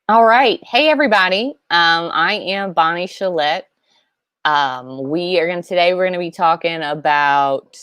All right. Hey, everybody. I am Bonnie Chalette. Today we're going to be talking about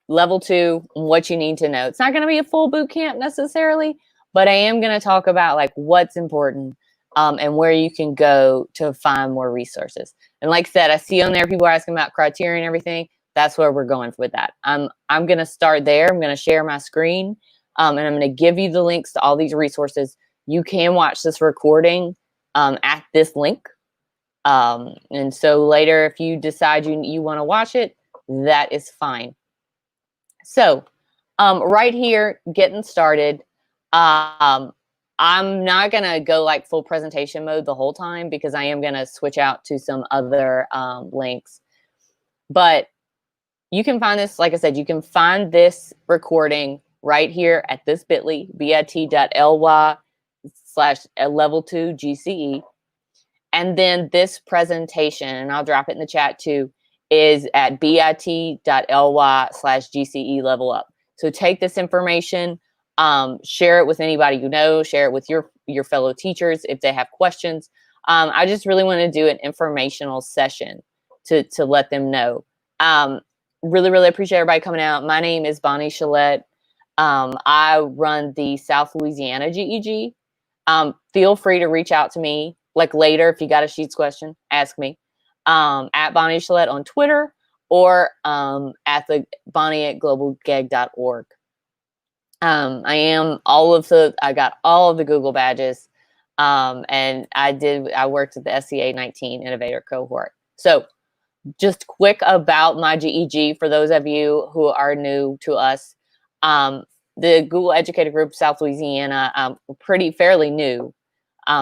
level 2, what you need to know. It's not going to be a full boot camp necessarily, but I am going to talk about like what's important and where you can go to find more resources. And like I said, I see on there people are asking about criteria and everything. That's where we're going with that. I'm going to start there. I'm going to share my screen and I'm going to give you the links to all these resources. You can watch this recording at this link. And so later, if you decide you want to watch it, that is fine. So right here, getting started. I'm not going to go like full presentation mode the whole time because I am going to switch out to some other links. But you can find this, like I said, you can find this recording right here at this bit.ly, bit.ly/level2 GCE. And then this presentation, and I'll drop it in the chat too, is at bit.ly/GCE Level Up. So take this information, share it with anybody you know, share it with your fellow teachers if they have questions. I just really want to do an informational session to let them know. Really appreciate everybody coming out. My name is Bonnie Chalette. I run the South Louisiana GEG. Feel free to reach out to me like later if you got a Sheets question, ask me at Bonnie Chalette on Twitter or at the bonnie@globalgeg.org. I got all of the Google badges and I worked at the SCA 19 Innovator Cohort. So just quick about my GEG for those of you who are new to us. The Google Educator Group South Louisiana, fairly new.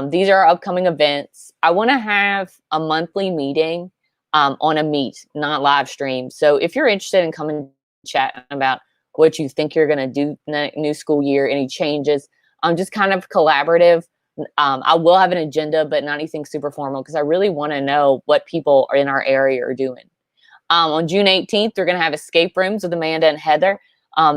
These are upcoming events. I want to have a monthly meeting on a Meet, not live stream. So if you're interested in coming chat about what you think you're going to do new school year, any changes, just kind of collaborative. I will have an agenda, but not anything super formal because I really want to know what people are in our area are doing. On June 18th, we're going to have escape rooms with Amanda and Heather.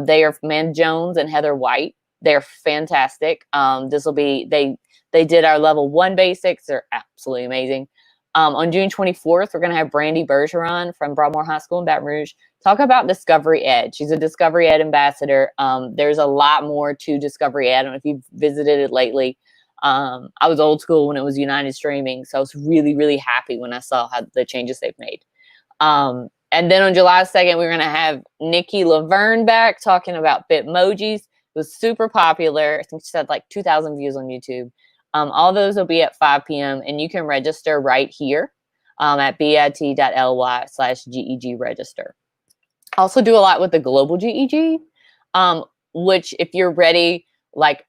They are Amanda Jones and Heather White. They're fantastic. They did our level 1 basics. They're absolutely amazing. On June 24th, we're going to have Brandy Bergeron from Broadmoor High School in Baton Rouge talk about Discovery Ed. She's a Discovery Ed ambassador. There's a lot more to Discovery Ed. I don't know if you've visited it lately. I was old school when it was United Streaming, so I was really happy when I saw how the changes they've made. And then on July 2nd, we're going to have Nikki Laverne back talking about Bitmojis. It was super popular. I think she had like 2,000 views on YouTube. All those will be at 5 p.m. and you can register right here at bit.ly/GEG register. Also do a lot with the global GEG, which if you're ready, like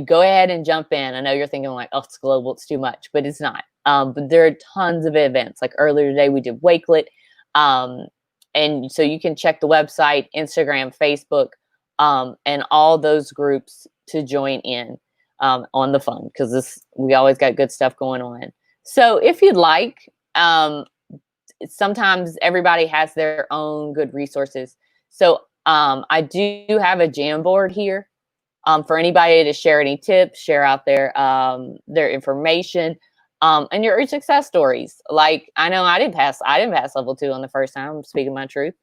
go ahead and jump in. I know you're thinking like, oh, it's global, it's too much, but it's not. But there are tons of events. Like earlier today, we did Wakelet. And so you can check the website, Instagram, Facebook, and all those groups to join in on the fun because we always got good stuff going on. So if you'd like, sometimes everybody has their own good resources. So I do have a Jamboard here for anybody to share any tips, share out their information. And your success stories. Like I know I didn't pass level 2 on the first time. I'm speaking my truth.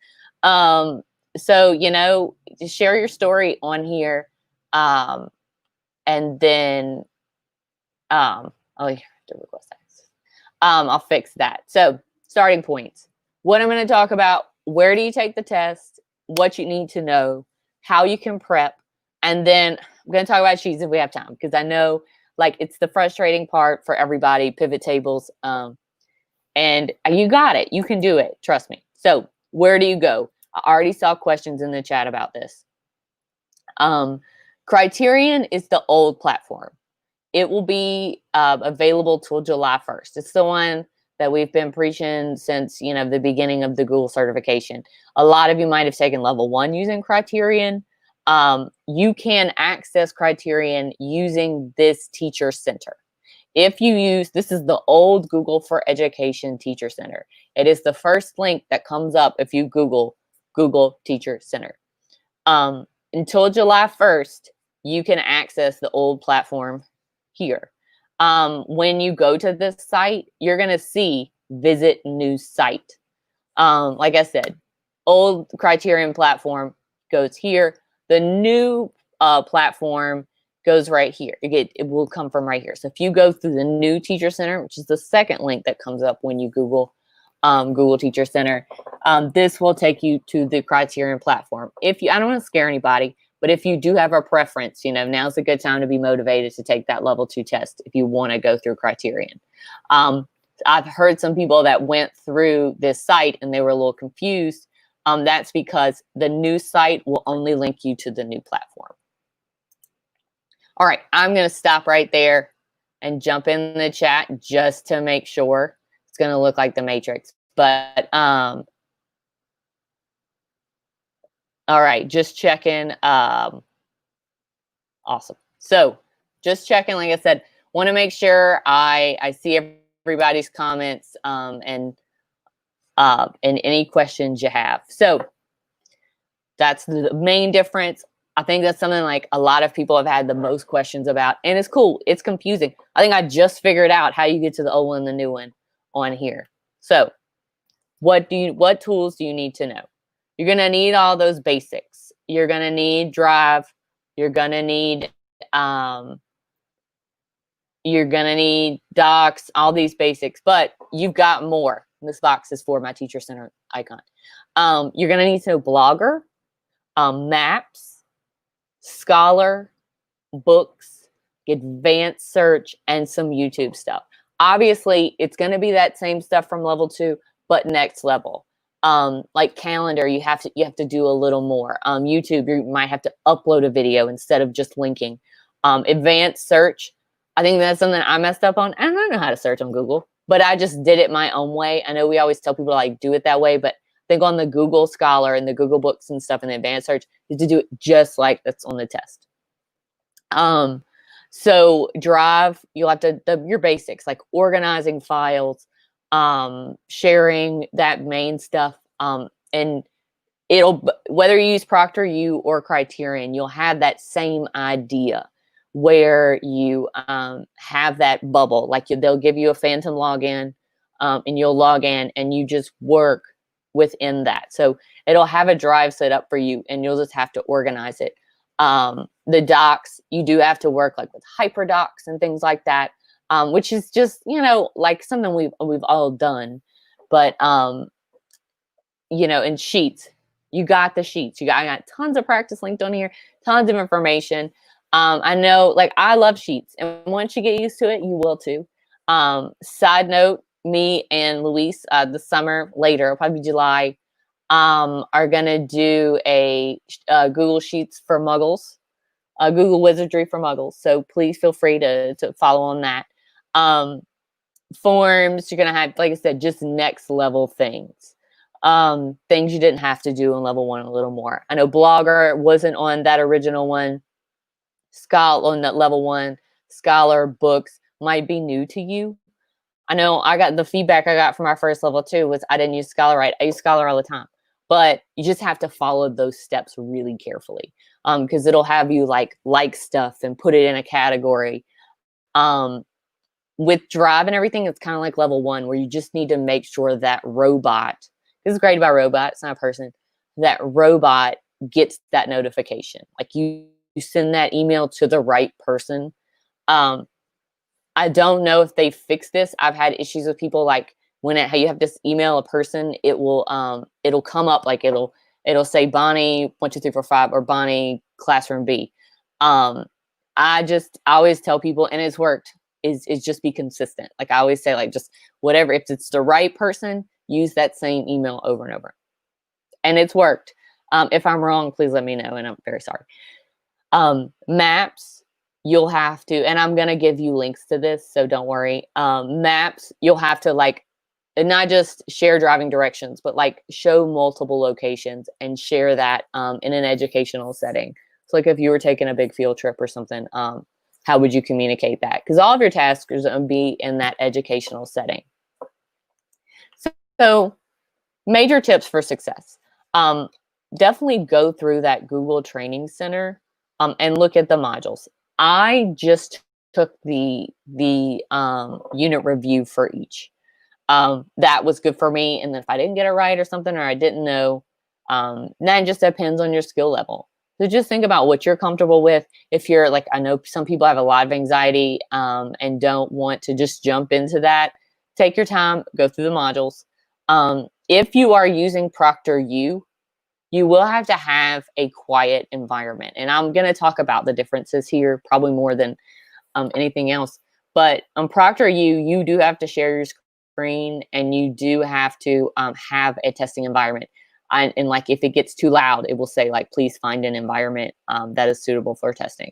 So just share your story on here. And then I'll fix that. So starting points. What I'm going to talk about, where do you take the test, what you need to know, how you can prep, and then I'm going to talk about sheets if we have time because I know like it's the frustrating part for everybody, pivot tables. And you got it. You can do it. Trust me. So where do you go? I already saw questions in the chat about this. Criterion is the old platform. It will be available till July 1st. It's the one that we've been preaching since, the beginning of the Google certification. A lot of you might have taken level 1 using Criterion. You can access Criterion using this teacher center. If you use, this is the old Google for Education Teacher Center. It is the first link that comes up if you Google Teacher Center. Until July 1st, you can access the old platform here. When you go to this site, you're going to see visit new site. Like I said, old Criterion platform goes here. The new platform goes right here. It will come from right here. So if you go through the new Teacher Center, which is the second link that comes up when you Google Google Teacher Center, this will take you to the Criterion platform. If you, I don't want to scare anybody, but if you do have a preference, you know, now's a good time to be motivated to take that level 2 test if you want to go through Criterion. I've heard some people that went through this site and they were a little confused. That's because the new site will only link you to the new platform. All right, I'm going to stop right there and jump in the chat just to make sure. It's going to look like the Matrix, but all right, just checking. Awesome. So just checking, like I said, want to make sure I see everybody's comments and any questions you have. So that's the main difference. I think that's something like a lot of people have had the most questions about, and it's cool. It's confusing. I think I just figured out how you get to the old one and the new one on here. So what tools do you need to know? You're going to need all those basics. You're going to need Drive. You're going to need Docs, all these basics, but you've got more. This box is for my Teacher Center icon. You're going to need to know Blogger, Maps, Scholar, Books, Advanced Search, and some YouTube stuff. Obviously, it's going to be that same stuff from level 2, but next level. Like Calendar, you have to do a little more. YouTube, you might have to upload a video instead of just linking. Advanced Search, I think that's something I messed up on. I don't know how to search on Google, but I just did it my own way. I know we always tell people to like do it that way, but I think on the Google Scholar and the Google Books and stuff in the advanced search, is to do it just like that's on the test. So Drive, you'll have to, your basics, like organizing files, sharing that main stuff, and it'll, whether you use ProctorU or Criterion, you'll have that same idea where you have that bubble, like they'll give you a phantom login, and you'll log in and you just work within that. So it'll have a drive set up for you and you'll just have to organize it. The docs, you do have to work like with Hyperdocs and things like that, which is just, you know, like something we've all done. But, you know, in Sheets, you got the Sheets. I got tons of practice linked on here, tons of information. I know, like, I love Sheets, and once you get used to it, you will too. Side note, me and Luis, the summer later, probably July, are gonna do a Google Sheets for Muggles, Google Wizardry for Muggles. So please feel free to follow on that. Forms, you're gonna have, like I said, just next level things. Things you didn't have to do in level 1 a little more. I know Blogger wasn't on that original one. Scholar on that level 1, Scholar, Books might be new to you. I know I got the feedback I got from our first level 2 was I didn't use Scholar right. I use Scholar all the time, but you just have to follow those steps really carefully, because it'll have you like stuff and put it in a category. With Drive and everything, it's kind of like level 1 where you just need to make sure that robot, this is great about robot, it's not a person, that robot gets that notification. Like you send that email to the right person. I don't know if they fixed this. I've had issues with people like when you have to email a person, it will it'll come up like it'll say Bonnie 1 2 3 4 5 or Bonnie Classroom B. I always tell people, and it's worked, is just be consistent. Like I always say, like just whatever, if it's the right person, use that same email over and over. And it's worked. If I'm wrong, please let me know, and I'm very sorry. Maps, you'll have to, and I'm going to give you links to this, so don't worry. Maps, you'll have to like, and not just share driving directions, but like show multiple locations and share that in an educational setting. So like if you were taking a big field trip or something, how would you communicate that? Because all of your tasks are going to be in that educational setting. So major tips for success. Definitely go through that Google Training Center and look at the modules. I just took the unit review for each. That was good for me. And then if I didn't get it right or something, or I didn't know, then it just depends on your skill level. So just think about what you're comfortable with. If you're like, I know some people have a lot of anxiety and don't want to just jump into that, take your time, go through the modules. If you are using ProctorU, you will have to have a quiet environment. And I'm going to talk about the differences here, probably more than anything else. But on ProctorU, you do have to share your screen, and you do have to have a testing environment. And like, if it gets too loud, it will say like, please find an environment that is suitable for testing.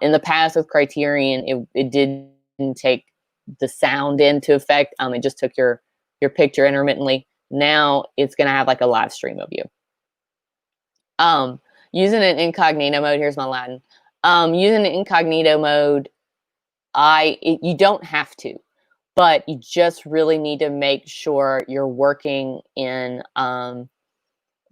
In the past with Criterion, it didn't take the sound into effect. It just took your picture intermittently. Now it's going to have like a live stream of you. Using an incognito mode, here's my Latin. Using an incognito mode, you don't have to, but you just really need to make sure you're working in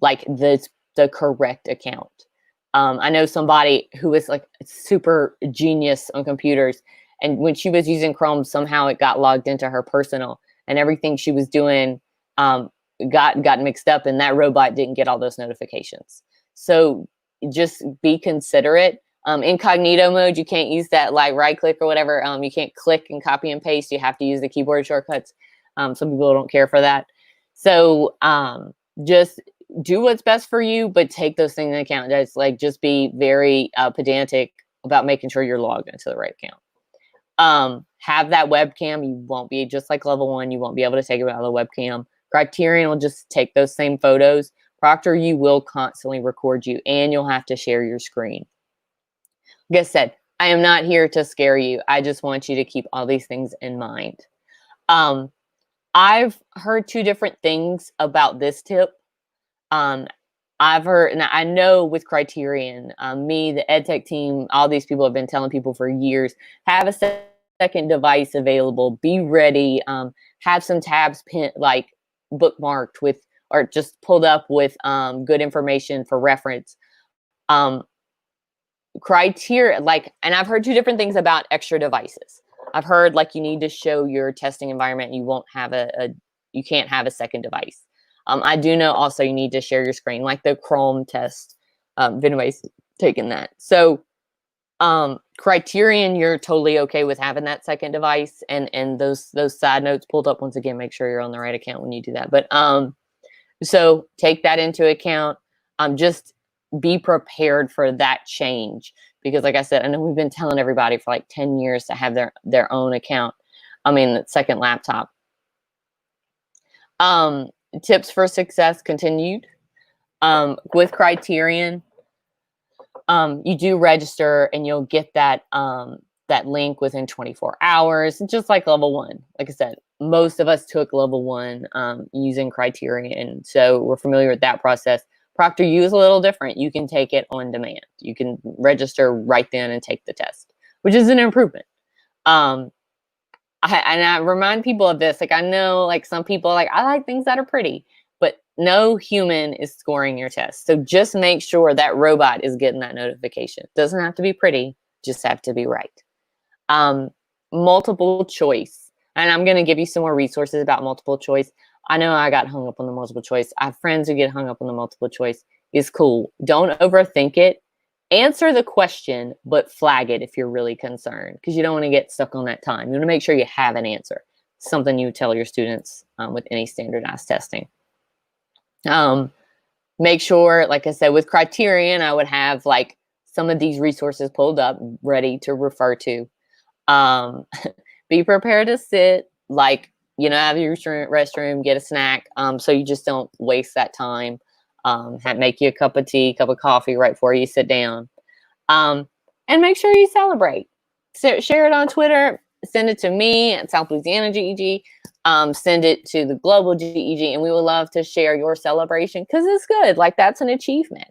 like the correct account. I know somebody who was like super genius on computers, and when she was using Chrome, somehow it got logged into her personal, and everything she was doing got mixed up, and that robot didn't get all those notifications. So just be considerate. Incognito mode, you can't use that like right click or whatever. You can't click and copy and paste. You have to use the keyboard shortcuts. Some people don't care for that. So just do what's best for you, but take those things into account. That's like, just be very pedantic about making sure you're logged into the right account. Have that webcam. You won't be, just like level 1, you won't be able to take it out of the webcam. Criterion will just take those same photos. ProctorU will constantly record you, and you'll have to share your screen. Like I said, I am not here to scare you. I just want you to keep all these things in mind. I've heard 2 different things about this tip. I've heard, and I know with Criterion, me, the EdTech team, all these people have been telling people for years, have a second device available, be ready, have some tabs like bookmarked with, or just pulled up with good information for reference. Criteria, like, and I've heard 2 different things about extra devices. I've heard like you need to show your testing environment. You won't have you can't have a second device. I do know also you need to share your screen, like the Chrome test. Anyways, taking that. So Criterion, you're totally okay with having that second device, and those side notes pulled up. Once again, make sure you're on the right account when you do that. But so take that into account. Just be prepared for that change, because like I said, I know we've been telling everybody for like 10 years to have their own account. I mean, the second laptop. Tips for success continued. With Criterion, you do register, and you'll get that that link within 24 hours, just like level 1. Like I said, most of us took level 1 using Criterion, so we're familiar with that process. ProctorU is a little different. You can take it on demand. You can register right then and take the test, which is an improvement. And I remind people of this. Like, I know like some people like, I like things that are pretty, but no human is scoring your test. So just make sure that robot is getting that notification. It doesn't have to be pretty, just have to be right. Multiple choice. And I'm going to give you some more resources about multiple choice. I know I got hung up on the multiple choice. I have friends who get hung up on the multiple choice. It's cool. Don't overthink it. Answer the question, but flag it if you're really concerned, because you don't want to get stuck on that time. You want to make sure you have an answer. Something you tell your students with any standardized testing. Make sure, like I said, with Criterion, I would have like some of these resources pulled up, ready to refer to. Be prepared to sit, like, you know, have your restroom, get a snack, so you just don't waste that time. Make you a cup of tea, cup of coffee right before you sit down. And make sure you celebrate. Share it on Twitter. Send it to me at South Louisiana GEG. Send it to the global GEG, and we would love to share your celebration, because it's good. Like, that's an achievement.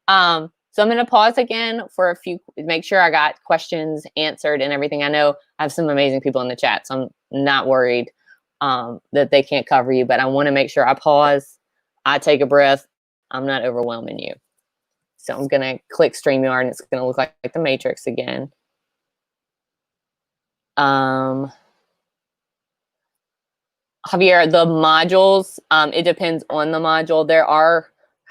So I'm going to pause again for a few, make sure I got questions answered and everything. I know I have some amazing people in the chat, so I'm not worried that they can't cover you, but I want to make sure I pause, I take a breath. I'm not overwhelming you. So I'm going to click Streamyard, and it's going to look like the Matrix again. Javier, the modules, it depends on the module. There are,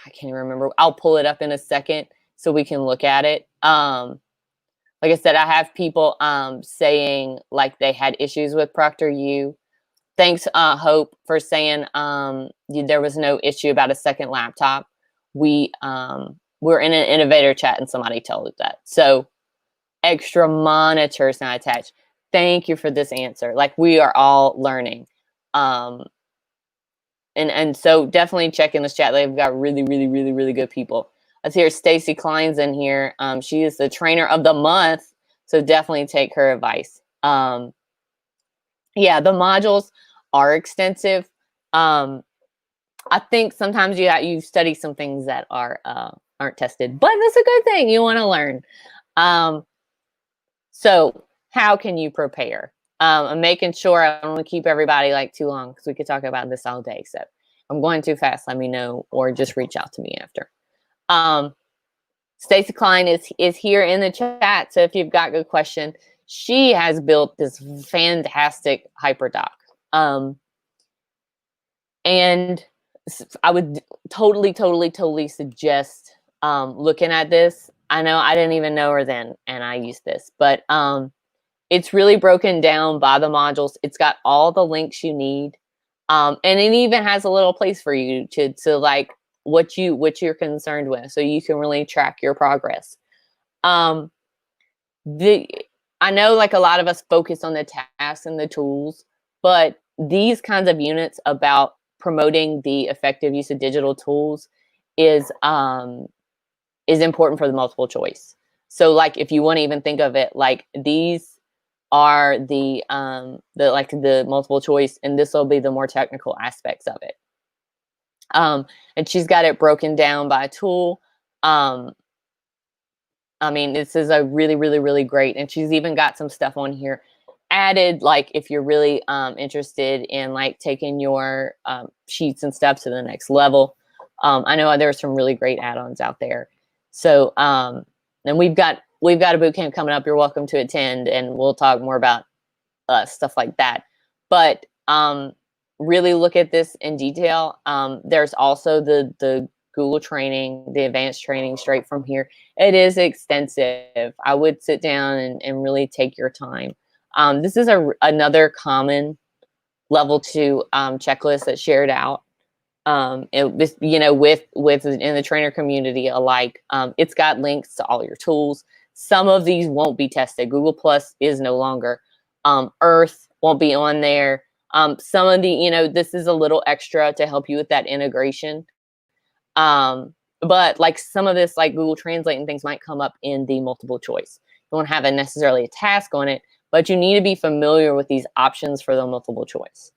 I can't even remember. I'll pull it up in a second so we can look at it. Like I said, I have people saying like they had issues with ProctorU. Thanks, Hope, for saying there was no issue about a second laptop. We're in an innovator chat and somebody told us that. So extra monitors not attached. Thank you for this answer. Like, we are all learning. And so definitely check in this chat. They've got really, really, really, really good people. Let's hear Stacy Klein's in here. She is the trainer of the month. So definitely take her advice. Yeah, the modules are extensive. I think sometimes you study some things that aren't tested, but that's a good thing. You want to learn. So how can you prepare? I'm making sure I don't want to keep everybody like too long because we could talk about this all day. So if I'm going too fast, let me know, or just reach out to me after. Stacey Klein is here in the chat. So if you've got a good question, she has built this fantastic Hyperdoc. And I would totally suggest looking at this. I know I didn't even know her then, and I used this, but it's really broken down by the modules. It's got all the links you need, and it even has a little place for you to like what you're concerned with, so you can really track your progress. I know like a lot of us focus on the tasks and the tools, but these kinds of units about promoting the effective use of digital tools is important for the multiple choice. So like if you want to even think of it like these are the multiple choice, and this will be the more technical aspects of it. And she's got it broken down by tool. I mean, this is a really great, and she's even got some stuff on here added, like if you're really interested in like taking your sheets and stuff to the next level. I know there's some really great add-ons out there. So and we've got a boot camp coming up. You're welcome to attend, and we'll talk more about stuff like that. But really look at this in detail. There's also the Google training, the advanced training straight from here. It is extensive. I would sit down and really take your time. This is another common level 2 checklist that's shared out. With in the trainer community alike. It's got links to all your tools. Some of these won't be tested. Google Plus is no longer. Earth won't be on there. Some of the, this is a little extra to help you with that integration. But like some of this, like Google Translate and things might come up in the multiple choice. You won't have necessarily a task on it, but you need to be familiar with these options for the multiple choice.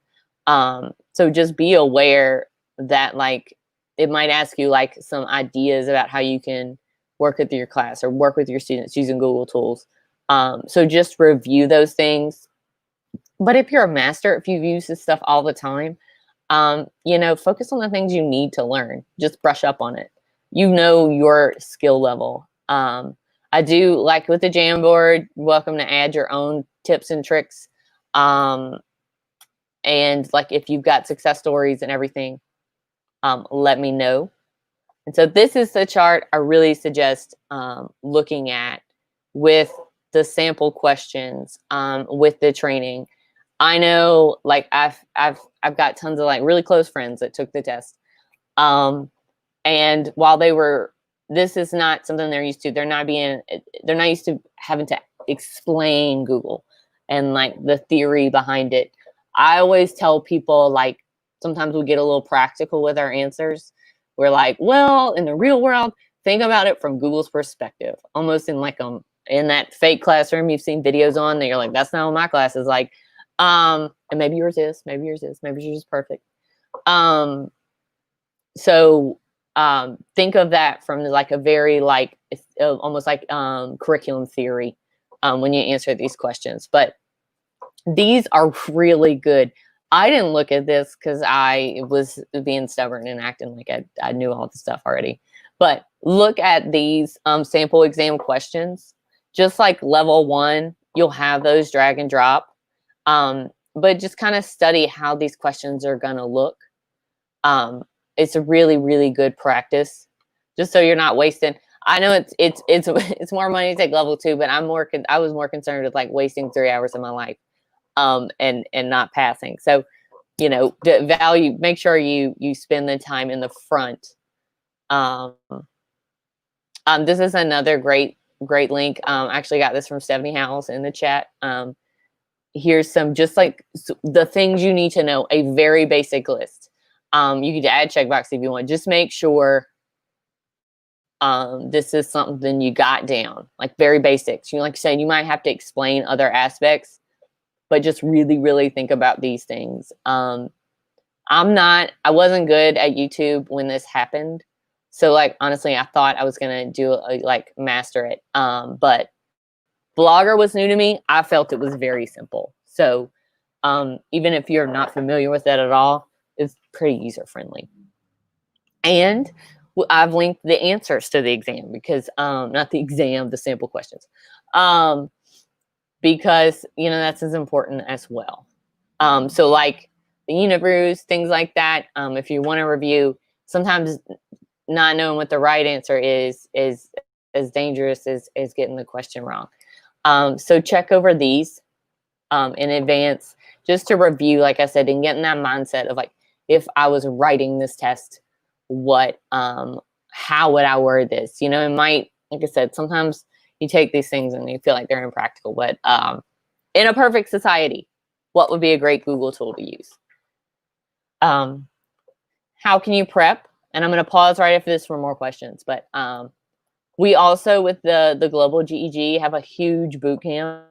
So just be aware that like it might ask you like some ideas about how you can work with your class or work with your students using Google tools. So just review those things. But if you're a master, if you've used this stuff all the time, focus on the things you need to learn. Just brush up on it. Your skill level. I do like with the Jamboard, welcome to add your own tips and tricks. And like if you've got success stories and everything, let me know. And so this is the chart I really suggest looking at with the sample questions, with the training. I know like I've got tons of like really close friends that took the test. And while this is not something they're used to, they're not used to having to explain Google and like the theory behind it. I always tell people like sometimes we get a little practical with our answers. We're like, well, in the real world, think about it from Google's perspective, almost in like in that fake classroom you've seen videos on that you're like, that's not what my class is like. And maybe yours is, maybe yours is perfect. So think of that from like a very like almost like curriculum theory when you answer these questions. But these are really good. I didn't look at this because I was being stubborn and acting like I knew all the stuff already. But look at these sample exam questions, just like level 1 you'll have those drag and drop. But just kind of study how these questions are going to look. It's a really, really good practice, just so you're not wasting. I know it's more money to take level 2, but I was more concerned with like wasting 3 hours of my life, and not passing. So, you know, make sure you spend the time in the front. This is another great link. I actually got this from Stephanie Howells in the chat. Here's some just like the things you need to know, a very basic list. You could add checkbox if you want. Just make sure this is something you got down, like very basics. You, like I said, you might have to explain other aspects, but just really, really think about these things. I wasn't good at YouTube when this happened. So like, honestly, I thought I was going to do like master it. But Blogger was new to me. I felt it was very simple. So even if you're not familiar with that at all, it's pretty user friendly. And I've linked the answers to the exam because, not the exam, the sample questions. Because, you know, that's as important as well. So like the unibrews, things like that. If you want to review, sometimes not knowing what the right answer is as dangerous as getting the question wrong. So check over these in advance, just to review, like I said, and get in that mindset of like, if I was writing this test, how would I word this? You know, it might, like I said, sometimes you take these things and you feel like they're impractical, but in a perfect society, what would be a great Google tool to use? How can you prep? And I'm going to pause right after this for more questions, but we also, with the Global GEG, have a huge boot camp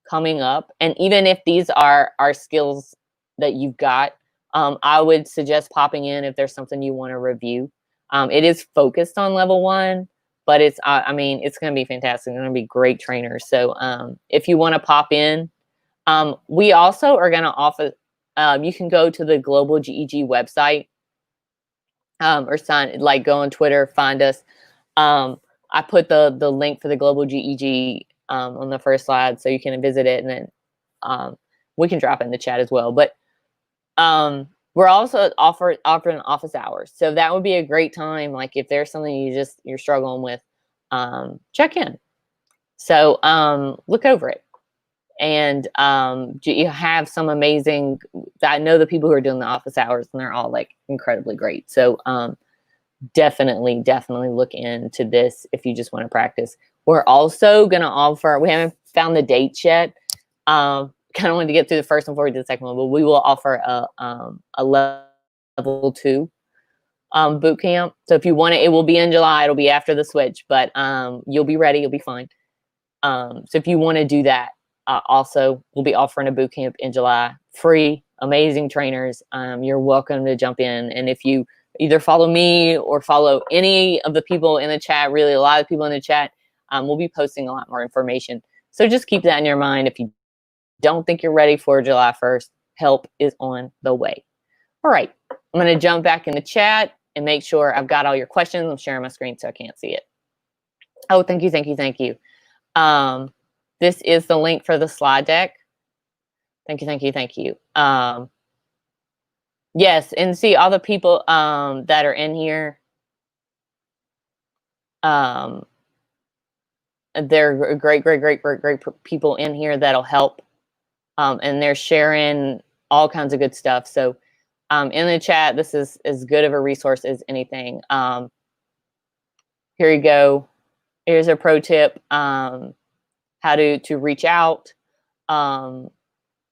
coming up. And even if these are skills that you've got, I would suggest popping in if there's something you want to review. It is focused on level 1, but it's, I mean, it's going to be fantastic. It's going to be great trainers. So if you want to pop in, we also are going to offer, you can go to the Global GEG website, or go on Twitter, find us. I put the link for the Global GEG on the first slide, so you can visit it, and then we can drop it in the chat as well. But we're also offering office hours, so that would be a great time. Like if there's something you're struggling with, check in. So look over it, and you have some amazing. I know the people who are doing the office hours, and they're all like incredibly great. So definitely look into this if you just want to practice. We're also going to offer, we haven't found the dates yet. Kind of wanted to get through the first one before we do the second one, but we will offer a level 2 boot camp. So if you want it, it will be in July. It'll be after the switch, but you'll be ready. You'll be fine. So if you want to do that, also we'll be offering a boot camp in July, free, amazing trainers. You're welcome to jump in. And if you either follow me or follow any of the people in the chat, really a lot of people in the chat, we'll be posting a lot more information. So just keep that in your mind. If you don't think you're ready for July 1st, help is on the way. All right, I'm going to jump back in the chat and make sure I've got all your questions. I'm sharing my screen so I can't see it. Oh, thank you. This is the link for the slide deck. Thank you. Yes, and see all the people that are in here. They're great people in here that'll help. And they're sharing all kinds of good stuff. So in the chat, this is as good of a resource as anything. Here you go. Here's a pro tip, how to reach out.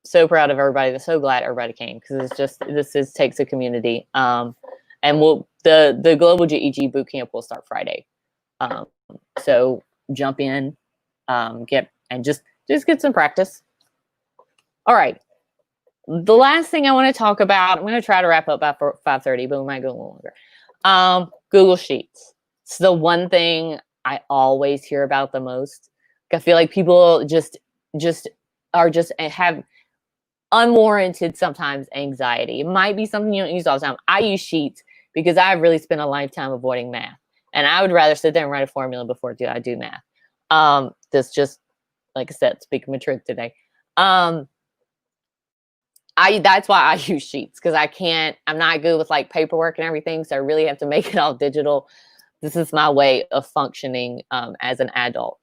So proud of everybody. So glad everybody came, because this takes a community. And the Global GEG Bootcamp will start Friday. So jump in, just get some practice. All right. The last thing I want to talk about, I'm going to try to wrap up by 5:30, but we might go a little longer. Google Sheets. It's the one thing I always hear about the most. I feel like people just have unwarranted sometimes anxiety. It might be something you don't use all the time. I use Sheets because I've really spent a lifetime avoiding math, and I would rather sit there and write a formula before I do math. That's just like I said, speaking my truth today. That's why I use sheets, because I'm not good with like paperwork and everything. So I really have to make it all digital. This is my way of functioning as an adult.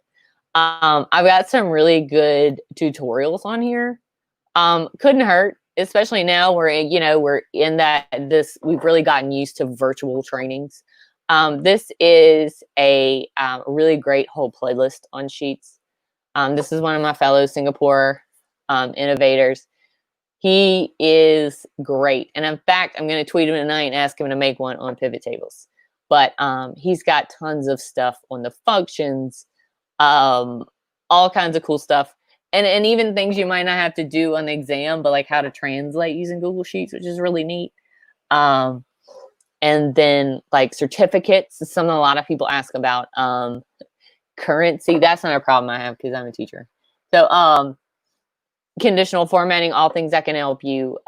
I've got some really good tutorials on here. Couldn't hurt, especially now we're in we've really gotten used to virtual trainings. This is a really great whole playlist on sheets. This is one of my fellow Singapore innovators. He is great. And in fact, I'm going to tweet him tonight and ask him to make one on pivot tables. But he's got tons of stuff on the functions, all kinds of cool stuff. And even things you might not have to do on the exam, but like how to translate using Google Sheets, which is really neat. And then like certificates is something a lot of people ask about. Currency, that's not a problem I have because I'm a teacher. So conditional formatting, all things that can help you.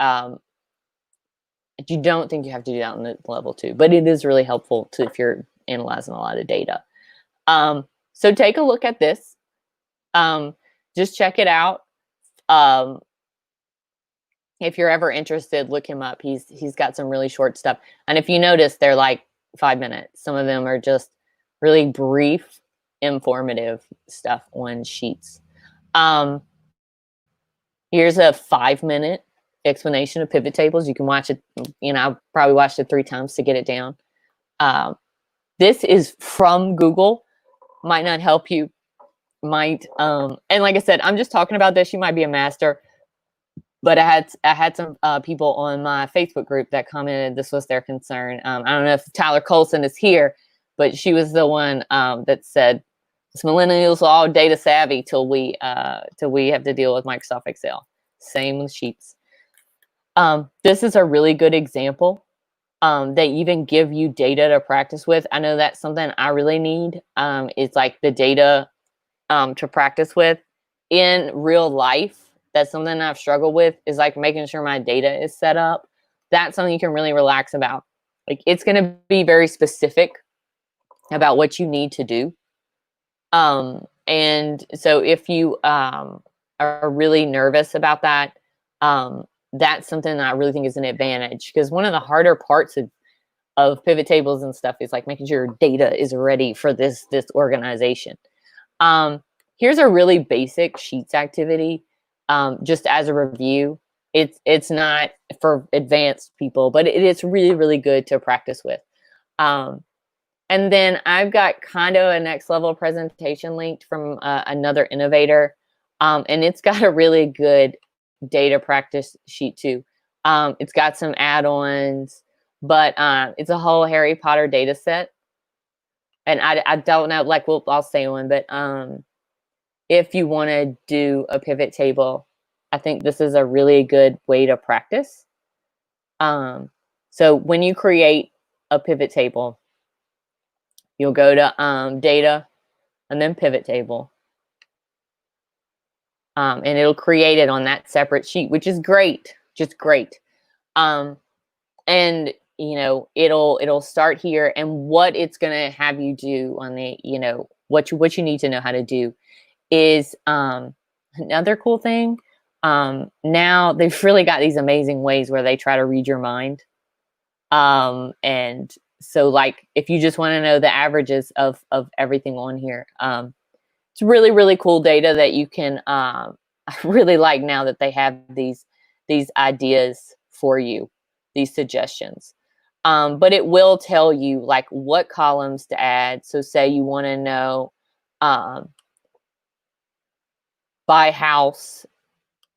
You don't think you have to do that on the level 2, but it is really helpful if you're analyzing a lot of data. So take a look at this. Just check it out. If you're ever interested, look him up. He's got some really short stuff. And if you notice, they're like 5 minutes. Some of them are just really brief, informative stuff on sheets. Here's a 5-minute explanation of pivot tables. You can watch it. I probably watched it 3 times to get it down. This is from Google. Might not help you. And like I said, I'm just talking about this. You might be a master. But I had some people on my Facebook group that commented this was their concern. I don't know if Tyler Colson is here, but she was the one that said, "This millennials are all data savvy till we have to deal with Microsoft Excel." Same with sheets. This is a really good example. They even give you data to practice with. I know that's something I really need. It's like the data to practice with in real life. That's something I've struggled with, is like making sure my data is set up. That's something you can really relax about. Like, it's going to be very specific about what you need to do. And so if you are really nervous about that, that's something that I really think is an advantage, because one of the harder parts of pivot tables and stuff is like making sure your data is ready for this organization. Here's a really basic sheets activity. Just as a review, it's not for advanced people, but it's really, really good to practice with. And then I've got kind of a next level presentation linked from another innovator. And it's got a really good data practice sheet too. It's got some add-ons, but it's a whole Harry Potter data set. And I don't know, like, I'll say one, but if you want to do a pivot table, I think this is a really good way to practice. So when you create a pivot table, you'll go to data and then pivot table. And it'll create it on that separate sheet, which is great, just great. And it'll start here, and what it's going to have you do on the, what you need to know how to do is another cool thing. Now they've really got these amazing ways where they try to read your mind. And so, like, if you just want to know the averages of everything on here, it's really, really cool data that you can, I really like now that they have these ideas for you, these suggestions. But it will tell you like what columns to add. So say you want to know by house,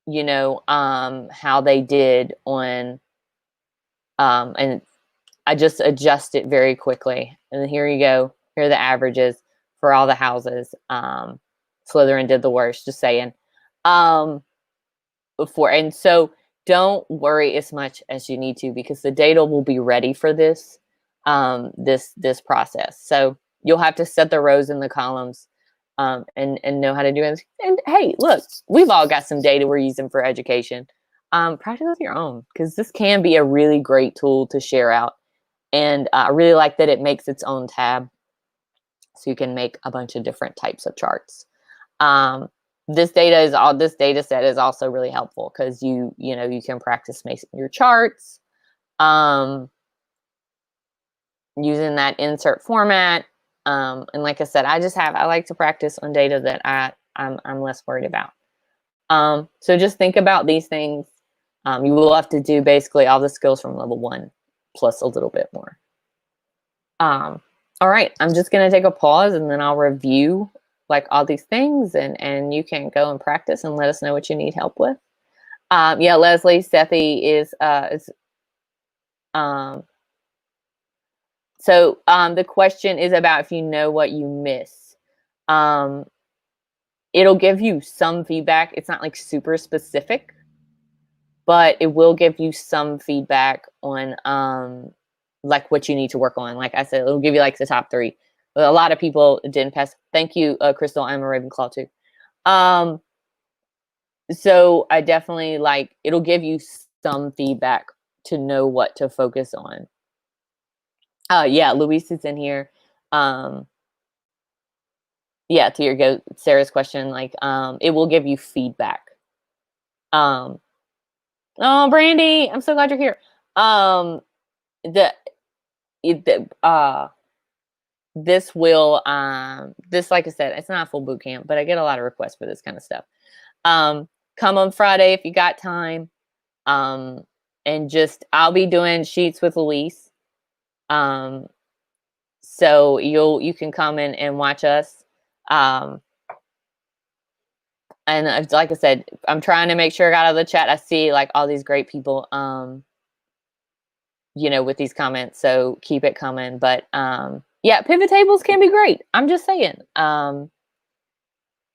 how they did on, and I just adjust it very quickly. And here you go. Here are the averages for all the houses. Slytherin did the worst, just saying. Before, and so don't worry as much as you need to, because the data will be ready for this this process. So you'll have to set the rows and the columns and know how to do it. And hey, look, we've all got some data we're using for education. Practice with your own, because this can be a really great tool to share out. And I really like that it makes its own tab, so you can make a bunch of different types of charts. this data set is also really helpful because you can practice making your charts, using that insert format. And like I said, I like to practice on data that I'm less worried about. So just think about these things. You will have to do basically all the skills from level 1 plus a little bit more. All right, I'm just gonna take a pause and then I'll review like all these things, and you can go and practice and let us know what you need help with. Yeah, Leslie, Sethi is so the question is about if you know what you miss. It'll give you some feedback. It's not like super specific, but it will give you some feedback on like what you need to work on. Like I said, it'll give you like the top 3. But a lot of people didn't pass. Thank you, Crystal. I'm a Ravenclaw too. So I definitely it'll give you some feedback to know what to focus on. Yeah, Luis is in here. Yeah, to Sarah's question, it will give you feedback. Oh, Brandy, I'm so glad you're here. This will, like I said, it's not a full boot camp, but I get a lot of requests for this kind of stuff. Come on Friday if you got time. And I'll be doing sheets with Luis. So you can come in and watch us. And like I said, I'm trying to make sure I got out of the chat. I see like all these great people, with these comments. So keep it coming. But yeah, pivot tables can be great. I'm just saying. And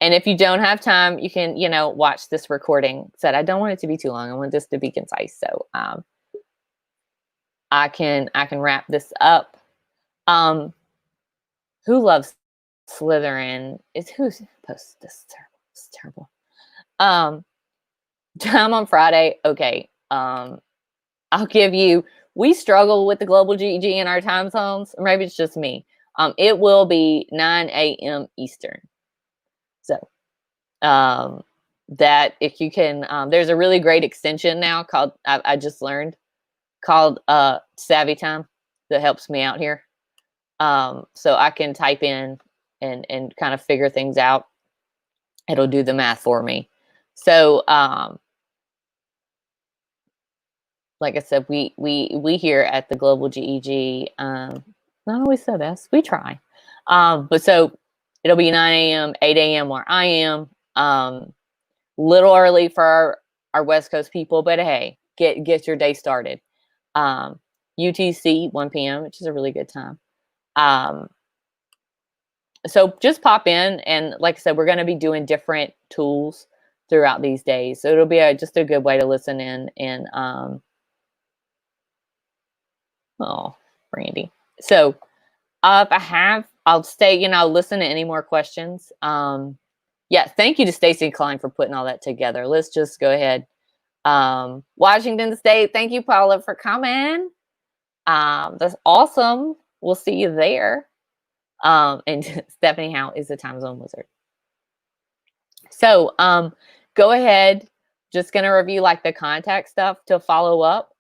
if you don't have time, you can, watch this recording. I don't want it to be too long. I want this to be concise. So I can wrap this up. Who loves Slytherin? Who's posted this? It's terrible. Time on Friday. Okay. I'll give you. We struggle with the global GEG in our time zones. Or maybe it's just me. It will be 9 a.m. Eastern. So that if you can, there's a really great extension now called I just learned called Savvy Time that helps me out here. So I can type in and kind of figure things out. It'll do the math for me. So like I said, we here at the Global GEG, not always the best. We try. But so it'll be 9 a.m., 8 a.m. where I am. Little early for our West Coast people, but hey, get your day started. UTC 1 p.m., which is a really good time. So just pop in, and like I said, we're going to be doing different tools throughout these days. So it'll be just a good way to listen in. And oh, Randy. So if I'll stay. I'll listen to any more questions. Yeah, thank you to Stacy Klein for putting all that together. Let's just go ahead. Washington State, thank you, Paula, for coming. That's awesome. We'll see you there. And Stephanie Howe is the time zone wizard. So go ahead. Just going to review the contact stuff to follow up.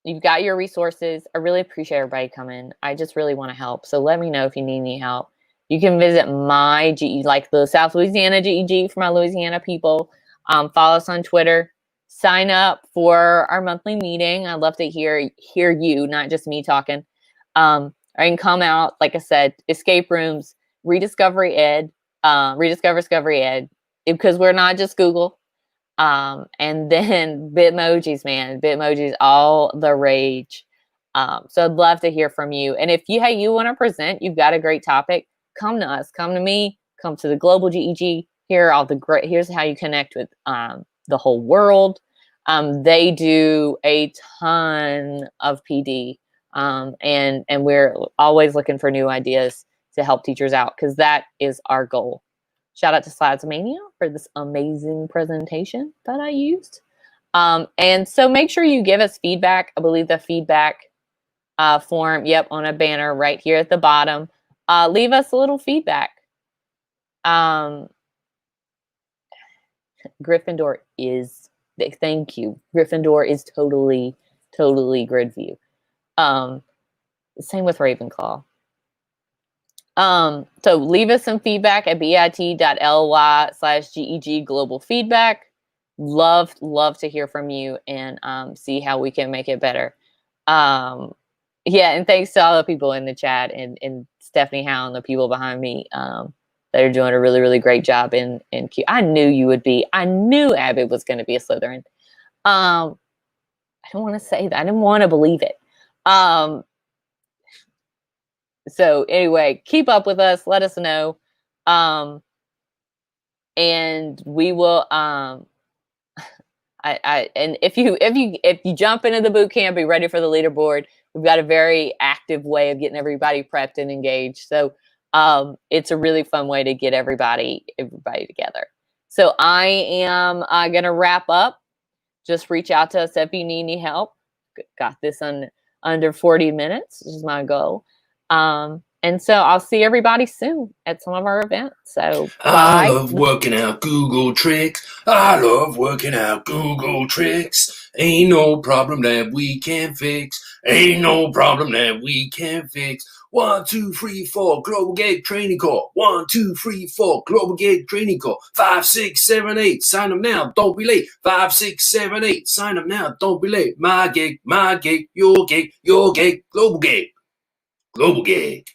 You've got your resources. I really appreciate everybody coming. I just really want to help. So let me know if you need any help. You can visit my GE, the South Louisiana GEG for my Louisiana people. Follow us on Twitter. Sign up for our monthly meeting. I'd love to hear you, not just me talking. I can come out, like I said, escape rooms, rediscover Discovery Ed, because we're not just Google. And then Bitmojis, man. Bitmojis, all the rage. So I'd love to hear from you. And if you want to present, you've got a great topic, come to us, come to me, come to the Global GEG. Here's how you connect with the whole world. They do a ton of PD. And we're always looking for new ideas to help teachers out, because that is our goal. Shout out to Slidesmania for this amazing presentation that I used. And so make sure you give us feedback. I believe the feedback form, on a banner right here at the bottom. Leave us a little feedback. Gryffindor is, thank you. Gryffindor is totally grid view. Same with Ravenclaw. So leave us some feedback at bit.ly/GEG global feedback. Love to hear from you and see how we can make it better. Yeah, and thanks to all the people in the chat and Stephanie Howe and the people behind me that are doing a really great job in Q. I knew you would be. I knew Abbott was going to be a Slytherin. I don't want to say that. I didn't want to believe it. So anyway, keep up with us. Let us know. And we will and if you jump into the boot camp, be ready for the leaderboard. We've got a very active way of getting everybody prepped and engaged. So it's a really fun way to get everybody together. So I am gonna wrap up. Just reach out to us if you need any help. Got this under 40 minutes. This is my goal. And so I'll see everybody soon at some of our events. So bye. I love working out Google tricks. I love working out Google tricks. Ain't no problem that we can't fix. Ain't no problem that we can't fix. 1, 2, 3, 4, Global Gate Training Call. 1, 2, 3, 4, Global Gate Training Call. 5, 6, 7, 8, sign up now, don't be late. 5, 6, 7, 8, sign up now, don't be late. My gate, your gate, Global Gate. Global Gate.